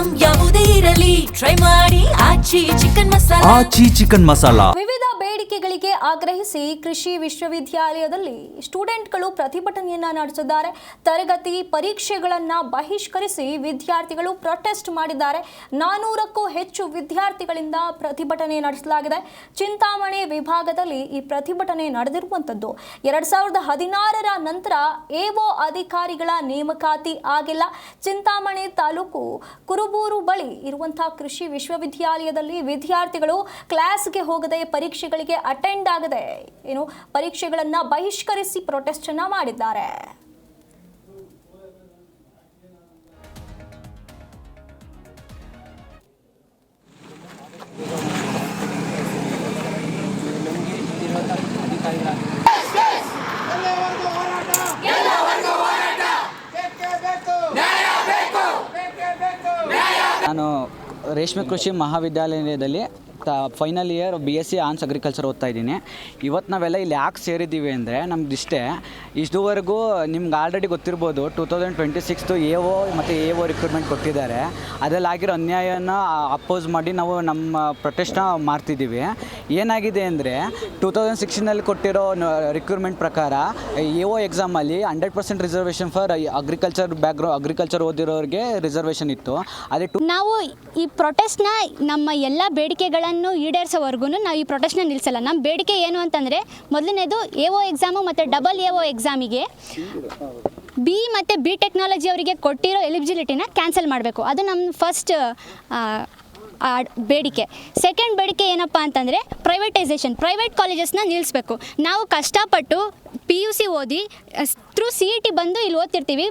Item ಯಾವುದೇ ಇರಲಿ try ಮಾಡಿ ಆಚಿ ಚಿಕನ್ ಮಸಾಲಾ. ವಿವಿಧ ಬೇಡಿಕೆಗಳಿಗೆ ಆಗ್ರಹಿಸಿ ಕೃಷಿ ವಿಶ್ವವಿದ್ಯಾಲಯದಲ್ಲಿ ಸ್ಟೂಡೆಂಟ್ಗಳು ಪ್ರತಿಭಟನೆಯನ್ನ ನಡೆಸಿದ್ದಾರೆ. ತರಗತಿ ಪರೀಕ್ಷೆಗಳನ್ನ ಬಹಿಷ್ಕರಿಸಿ ವಿದ್ಯಾರ್ಥಿಗಳು ಪ್ರೊಟೆಸ್ಟ್ ಮಾಡಿದ್ದಾರೆ. 400ಕ್ಕೂ ಹೆಚ್ಚು ವಿದ್ಯಾರ್ಥಿಗಳಿಂದ ಪ್ರತಿಭಟನೆ ನಡೆಸಲಾಗಿದೆ. ಚಿಂತಾಮಣಿ ವಿಭಾಗದಲ್ಲಿ ಈ ಪ್ರತಿಭಟನೆ ನಡೆದಿರುವಂತದ್ದು 2016ರ ನಂತರ ಎಒ ಅಧಿಕಾರಿಗಳ ನೇಮಕಾತಿ ಆಗಿಲ್ಲ. ಚಿಂತಾಮಣಿ ತಾಲೂಕು ಕುರುಬೂರು ಬಳಿ ಇರುವಂತಹ ಕೃಷಿ ವಿಶ್ವವಿದ್ಯಾಲಯದಲ್ಲಿ ವಿದ್ಯಾರ್ಥಿಗಳು ಕ್ಲಾಸ್ಗೆ ಹೋಗದೆ ಪರೀಕ್ಷೆಗಳಿಗೆ ಅಟೆಂಡ್ ಆಗದೆ ಪರೀಕ್ಷೆಗಳನ್ನ ಬಹಿಷ್ಕರಿಸಿ ಪ್ರೊಟೆಸ್ಟ್ ಅನ್ನ ಮಾಡಿದ್ದಾರೆ. ನಾನು ರೇಷ್ಮೆ ಕೃಷಿ ಮಹಾವಿದ್ಯಾಲಯದಲ್ಲಿ final year BSc hons agriculture ಓದ್ತಾ ಇದ್ದೀನಿ. ಇವತ್ತು ನಾವೆಲ್ಲ ಇಲ್ಲಿ ಯಾಕೆ ಸೇರಿದ್ದೀವಿ ಅಂದರೆ ನಮ್ದಿಷ್ಟೇ. ಇದುವರೆಗೂ ನಿಮ್ಗೆ ಆಲ್ರೆಡಿ ಗೊತ್ತಿರ್ಬೋದು 2026 ಎಒ ಮತ್ತು ಎಒ ರಿಕ್ರೂಟ್ಮೆಂಟ್ ಕೊಟ್ಟಿದ್ದಾರೆ. ಅದರಲ್ಲಾಗಿರೋ ಅನ್ಯಾಯನ ಅಪೋಸ್ ಮಾಡಿ ನಾವು ನಮ್ಮ ಪ್ರೊಟೆಸ್ಟ್ನ ಮಾಡ್ತಿದ್ದೀವಿ. ಏನಾಗಿದೆ ಅಂದರೆ 2016ನಲ್ಲಿ ಕೊಟ್ಟಿರೋ ರಿಕ್ರೂಟ್ಮೆಂಟ್ ಪ್ರಕಾರ ಎಒ ಎಕ್ಸಾಮಲ್ಲಿ 100% ರಿಸರ್ವೇಷನ್ ಫಾರ್ ಅಗ್ರಿಕಲ್ಚರ್ ಓದಿರೋರಿಗೆ ರಿಸರ್ವೇಷನ್ ಇತ್ತು. ಅದೇ ನಾವು ಈ ಪ್ರೊಟೆಸ್ಟ್ನ ನಮ್ಮ ಎಲ್ಲ ಬೇಡಿಕೆಗಳನ್ನು ಈಡೇರಿಸೋವರೆಗೂ ನಾವು ಈ ಪ್ರೊಟೆಸ್ಟ್ನ ನಿಲ್ಲಿಸಲ್ಲ. ನಮ್ಮ ಬೇಡಿಕೆ ಏನು ಅಂತಂದರೆ, ಮೊದಲನೇದು ಎಒ ಎಕ್ಸಾಮು ಮತ್ತು ಡಬಲ್ ಎಒ ಎಕ್ಸಾಮಿಗೆ ಬಿ ಮತ್ತು ಬಿ ಟೆಕ್ನಾಲಜಿ ಅವರಿಗೆ ಕೊಟ್ಟಿರೋ ಎಲಿಜಿಬಿಲಿಟಿನ ಕ್ಯಾನ್ಸಲ್ ಮಾಡಬೇಕು. ಅದು ನಮ್ಮ ಫಸ್ಟ್ ಬೇಡಿಕೆ. ಸೆಕೆಂಡ್ ಬೇಡಿಕೆ ಏನಪ್ಪ ಅಂತಂದರೆ ಪ್ರೈವೇಟೈಸೇಷನ್, ಪ್ರೈವೇಟ್ ಕಾಲೇಜಸ್ನ ನಿಲ್ಲಿಸಬೇಕು. ನಾವು ಕಷ್ಟಪಟ್ಟು PUC ಓದಿ ಥ್ರೂ CET ಬಂದು ಇಲ್ಲಿ ಓದ್ತಿರ್ತೀವಿ.